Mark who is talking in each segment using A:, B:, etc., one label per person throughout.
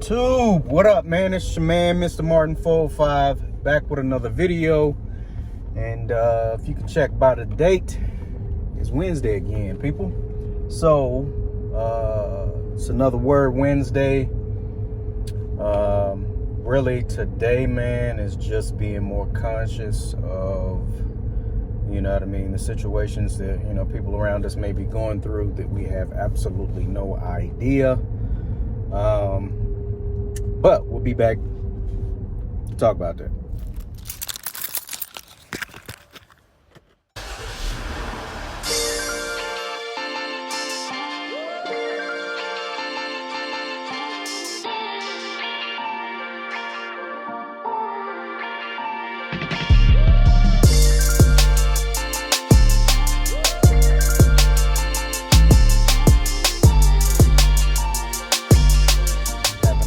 A: YouTube. What up, man? It's your man, Mr. Martin 405, back with another video. And if you can check by the date, it's Wednesday again, people. So it's another Word Wednesday. Really today, man, is just being more conscious of, you know what I mean, the situations that, you know, people around us may be going through that we have absolutely no idea. But we'll be back to talk about that.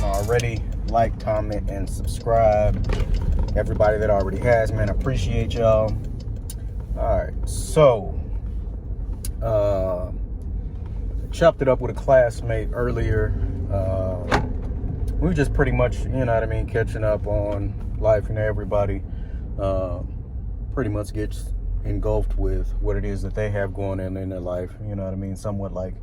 A: Already like, comment, and subscribe. Everybody that already has, man, I appreciate y'all. All right, so chopped it up with a classmate earlier. We were just pretty much, you know what I mean, catching up on life. You know, everybody pretty much gets engulfed with what it is that they have going on in their life. You know what I mean, somewhat like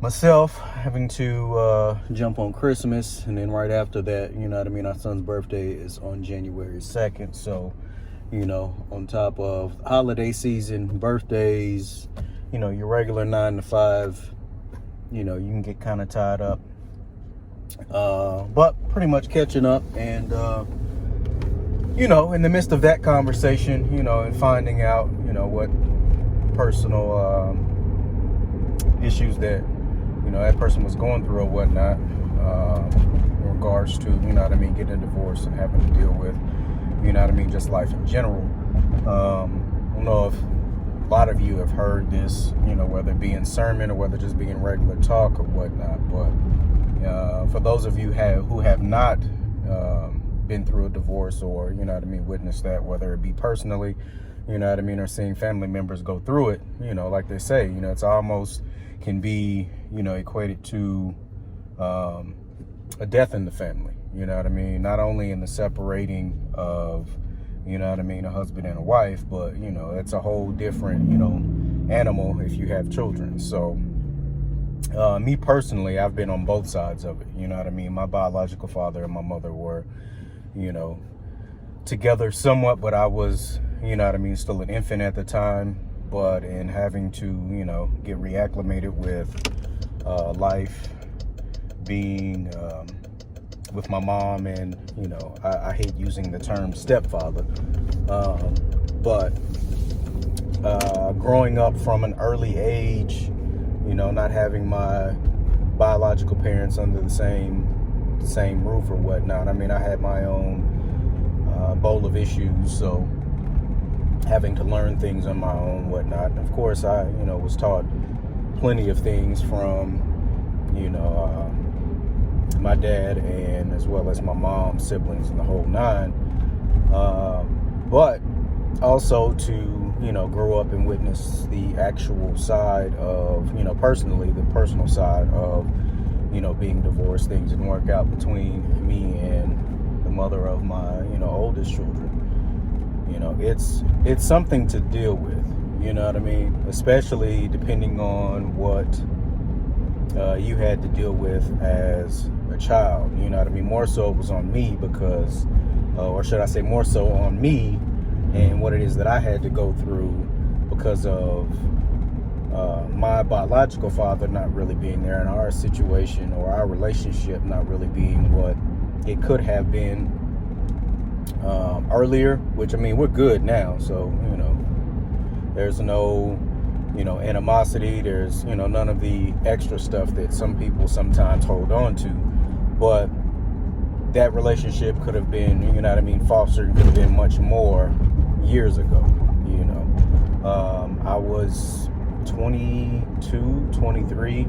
A: myself having to jump on Christmas, and then right after that, you know what I mean, our son's birthday is on January 2nd. So, you know, on top of holiday season, birthdays, you know, your regular 9 to 5, you know, you can get kind of tied up. But pretty much catching up, and you know, in the midst of that conversation, you know, and finding out, you know, what personal issues that, you know, that person was going through or whatnot, in regards to, you know what I mean, getting a divorce and having to deal with, you know what I mean, just life in general. I don't know if a lot of you have heard this, you know, whether it be in sermon or whether just be in regular talk or whatnot, but for those of you who have not been through a divorce, or, you know what I mean, witnessed that, whether it be personally, you know what I mean, or seeing family members go through it, you know, like they say, you know, it's almost can be, you know, equated to a death in the family, you know what I mean? Not only in the separating of, you know what I mean, a husband and a wife, but, you know, it's a whole different, you know, animal if you have children. So me personally, I've been on both sides of it, you know what I mean? My biological father and my mother were, you know, together somewhat, but I was, you know what I mean, still an infant at the time. But in having to, you know, get reacclimated with life, being with my mom, and, you know, I hate using the term stepfather, but growing up from an early age, you know, not having my biological parents under the same roof or whatnot. I mean, I had my own bowl of issues, so having to learn things on my own, whatnot. And of course, I, you know, was taught plenty of things from, you know, my dad, and as well as my mom's siblings and the whole nine. But also to, you know, grow up and witness the actual side of, you know, personally, the personal side of, you know, being divorced. Things didn't work out between me and the mother of my, you know, oldest children. You know, it's something to deal with, you know what I mean? Especially depending on what you had to deal with as a child, you know what I mean? More so it was on me because, or should I say more so on me and what it is that I had to go through because of my biological father not really being there, and our situation or our relationship not really being what it could have been earlier, which, I mean, we're good now, so, you know, there's no, you know, animosity, there's, you know, none of the extra stuff that some people sometimes hold on to. But that relationship could have been, you know what I mean, fostered, could have been much more years ago. You know, I was 22, 23,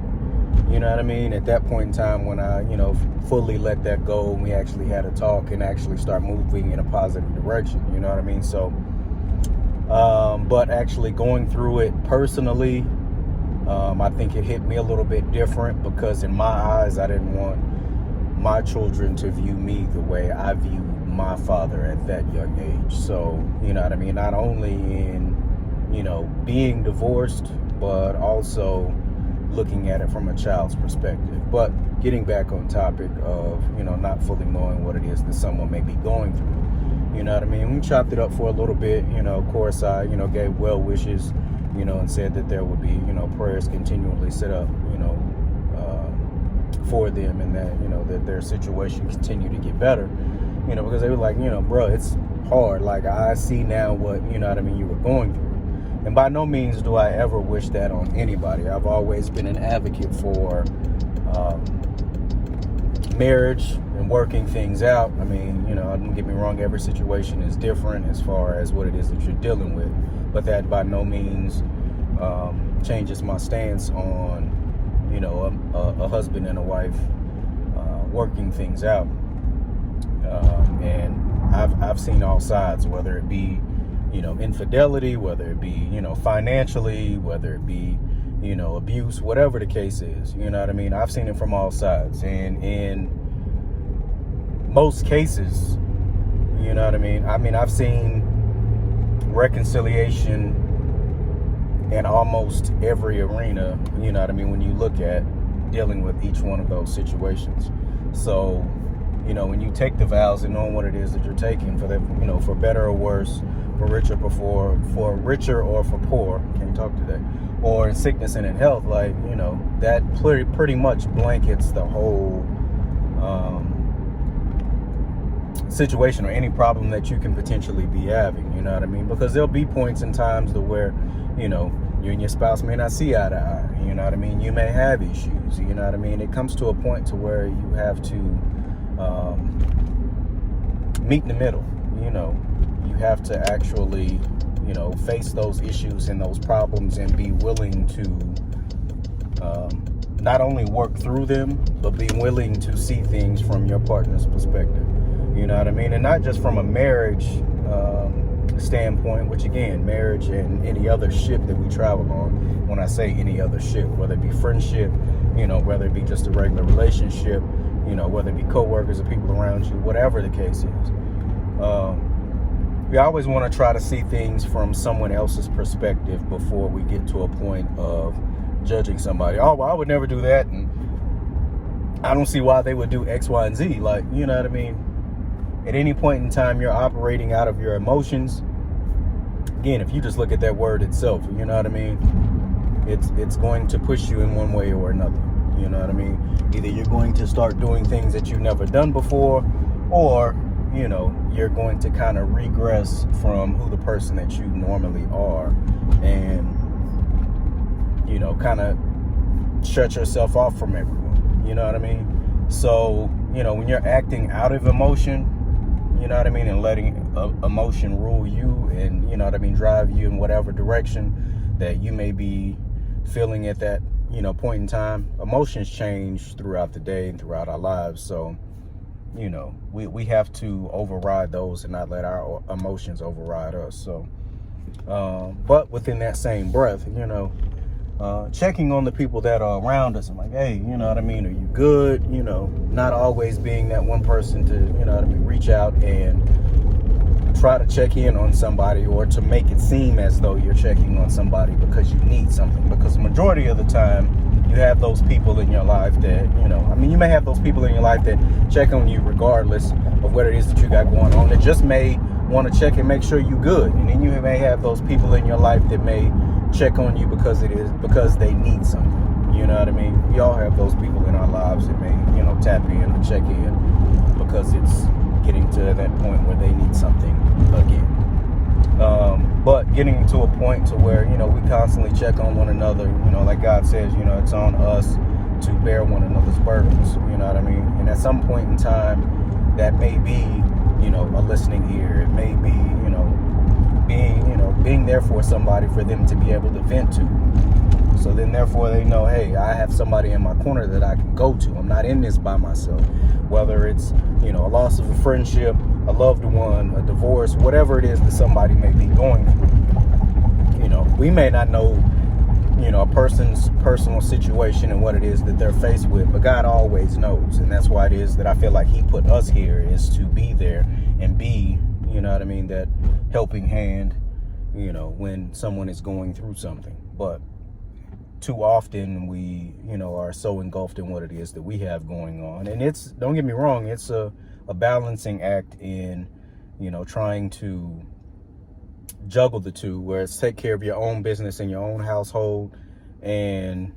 A: you know what I mean, at that point in time when I, you know, fully let that go, and we actually had a talk and actually start moving in a positive direction, you know what I mean? So but actually going through it personally, I think it hit me a little bit different, because in my eyes, I didn't want my children to view me the way I view my father at that young age. So, you know what I mean? Not only in, being divorced, but also looking at it from a child's perspective. But getting back on topic of, not fully knowing what it is that someone may be going through. You know what I mean? We chopped it up for a little bit. Of course, I, gave well wishes, and said that there would be, prayers continually set up, for them, and that, that their situation continue to get better, because they were like, bro, it's hard. Like, I see now what, you were going through. And by no means do I ever wish that on anybody. I've always been an advocate for marriage and working things out. I mean, don't get me wrong, every situation is different as far as what it is that you're dealing with. But that by no means changes my stance on, a husband and a wife working things out. And I've seen all sides, whether it be, infidelity, whether it be, financially, whether it be, abuse, whatever the case is, I've seen it from all sides. And in most cases, I've seen reconciliation in almost every arena, when you look at dealing with each one of those situations. So, when you take the vows and knowing what it is that you're taking for them, for better or worse, for richer for richer or for poor, can't talk today, or in sickness and in health, like, that pretty much blankets the whole situation or any problem that you can potentially be having, because there'll be points and times to where, you and your spouse may not see eye to eye, you may have issues, it comes to a point to where you have to meet in the middle. You have to actually, face those issues and those problems and be willing to not only work through them, but be willing to see things from your partner's perspective. And not just from a marriage standpoint, which again, marriage and any other ship that we travel on. When I say any other ship, whether it be friendship, whether it be just a regular relationship, whether it be coworkers or people around you, whatever the case is. We always want to try to see things from someone else's perspective before we get to a point of judging somebody. Oh, well, I would never do that, and I don't see why they would do X, Y, and Z. Like, at any point in time, you're operating out of your emotions. Again, if you just look at that word itself, it's going to push you in one way or another. Either you're going to start doing things that you've never done before, or, you're going to kind of regress from who the person that you normally are, and, kind of shut yourself off from everyone. So, when you're acting out of emotion, and letting emotion rule you and, drive you in whatever direction that you may be feeling at that, point in time. Emotions change throughout the day and throughout our lives. So, we have to override those and not let our emotions override us. So, but within that same breath, checking on the people that are around us. I'm like, hey, are you good? Not always being that one person to, reach out and try to check in on somebody, or to make it seem as though you're checking on somebody because you need something. Because the majority of the time, you have those people in your life that, you may have those people in your life that check on you regardless of what it is that you got going on. That just may want to check and make sure you're good. And then you may have those people in your life that may check on you because they need something. We all have those people in our lives that may, tap in and check in because it's getting to that point where they need something again. But getting to a point to where, we constantly check on one another, like God says, it's on us to bear one another's burdens, And at some point in time, that may be, a listening ear. It may be, being there for somebody, for them to be able to vent to. So then therefore they know, hey, I have somebody in my corner that I can go to. I'm not in this by myself. Whether it's, a loss of a friendship, a loved one, a divorce, whatever it is that somebody may be going through. We may not know you know, a person's personal situation and what it is that they're faced with, but God always knows. And that's why it is that I feel like he put us here, is to be there and be, you know what I mean, that helping hand, you know, when someone is going through something. But too often we, you know, are so engulfed in what it is that we have going on. And it's, don't get me wrong, it's a balancing act in, you know, trying to juggle the two, where it's take care of your own business in your own household and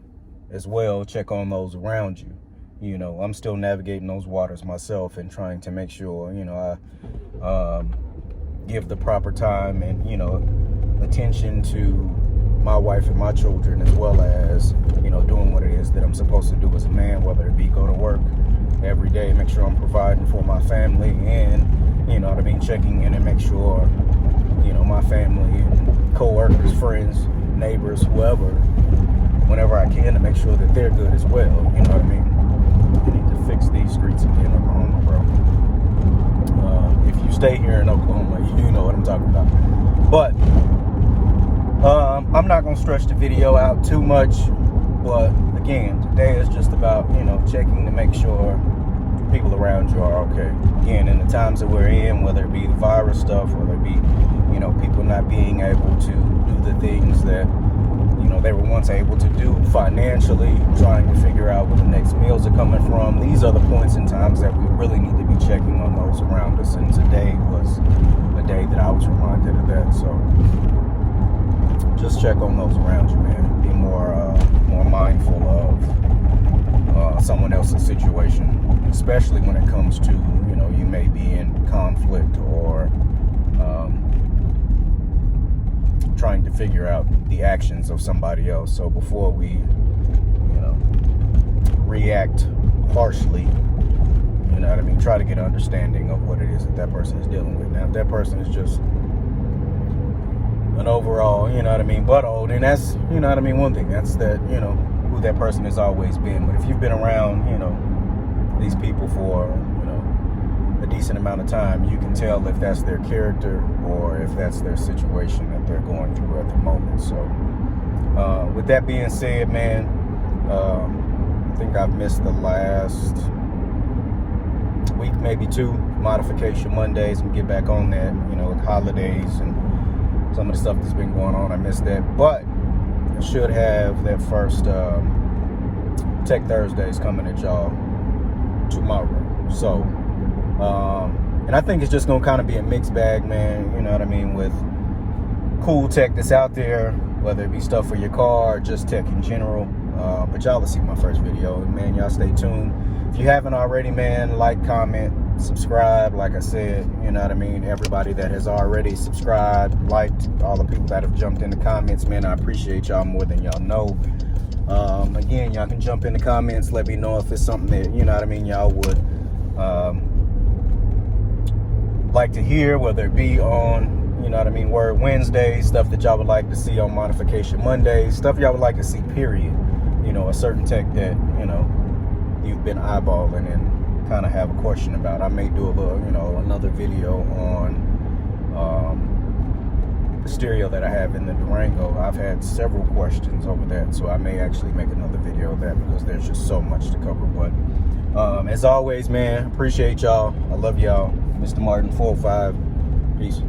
A: as well check on those around you. You know, I'm still navigating those waters myself and trying to make sure, you know, I give the proper time and, you know, attention to my wife and my children, as well as, you know, doing what it is that I'm supposed to do as a man, whether it be go to work every day, make sure I'm providing for my family, and, you know what I mean, checking in and make sure, you know, my family and co-workers, friends, neighbors, whoever, whenever I can, to make sure that they're good as well. You know what I mean? I need to fix these streets again, Oklahoma, bro. If you stay here in Oklahoma, you know what I'm talking about. But I'm not going to stretch the video out too much. But again, today is just about, you know, checking to make sure people around you are okay. Again, in the times that we're in, whether it be the virus stuff, whether it be, you know, people not being able to do the things that, you know, they were once able to do financially, trying to figure out where the next meals are coming from. These are the points in times that we really need to be checking on those around us. And today was a day that I was reminded of that. So just check on those around you, man. Be more mindful of someone else's situation, especially when it comes to, you know, you may be in conflict or trying to figure out the actions of somebody else. So before we, you know, react harshly, you know what I mean, try to get an understanding of what it is that person is dealing with. Now, if that person is just an overall, you know what I mean, butthole, and that's, you know what I mean, one thing, that's that, you know, who that person has always been. But if you've been around, you know, these people for, you know, a decent amount of time, you can tell if that's their character or if that's their situation that they're going through at the moment. So with that being said, man, I think I've missed the last week, maybe two, Modification Mondays, and get back on that, you know, with holidays and some of the stuff that's been going on. I missed that, but I should have that first Tech Thursdays coming at y'all tomorrow. So and I think it's just gonna kind of be a mixed bag, man, you know what I mean, with cool tech that's out there, whether it be stuff for your car or just tech in general. But y'all will see my first video, and man, y'all stay tuned. If you haven't already, man, like, comment, subscribe. Like I said, you know what I mean, everybody that has already subscribed, liked, all the people that have jumped in the comments, man, I appreciate y'all more than y'all know. Again, y'all can jump in the comments, let me know if it's something that, you know what I mean, y'all would like to hear, whether it be on, you know what I mean, Word Wednesday, stuff that y'all would like to see on Modification Mondays, stuff y'all would like to see, period. You know, a certain tech that, you know, you've been eyeballing and kind of have a question about. I may do a little, you know, another video on the stereo that I have in the Durango. I've had several questions over that, so I may actually make another video of that because there's just so much to cover. But as always, man, appreciate y'all. I love y'all. Mr. Martin 405. Peace.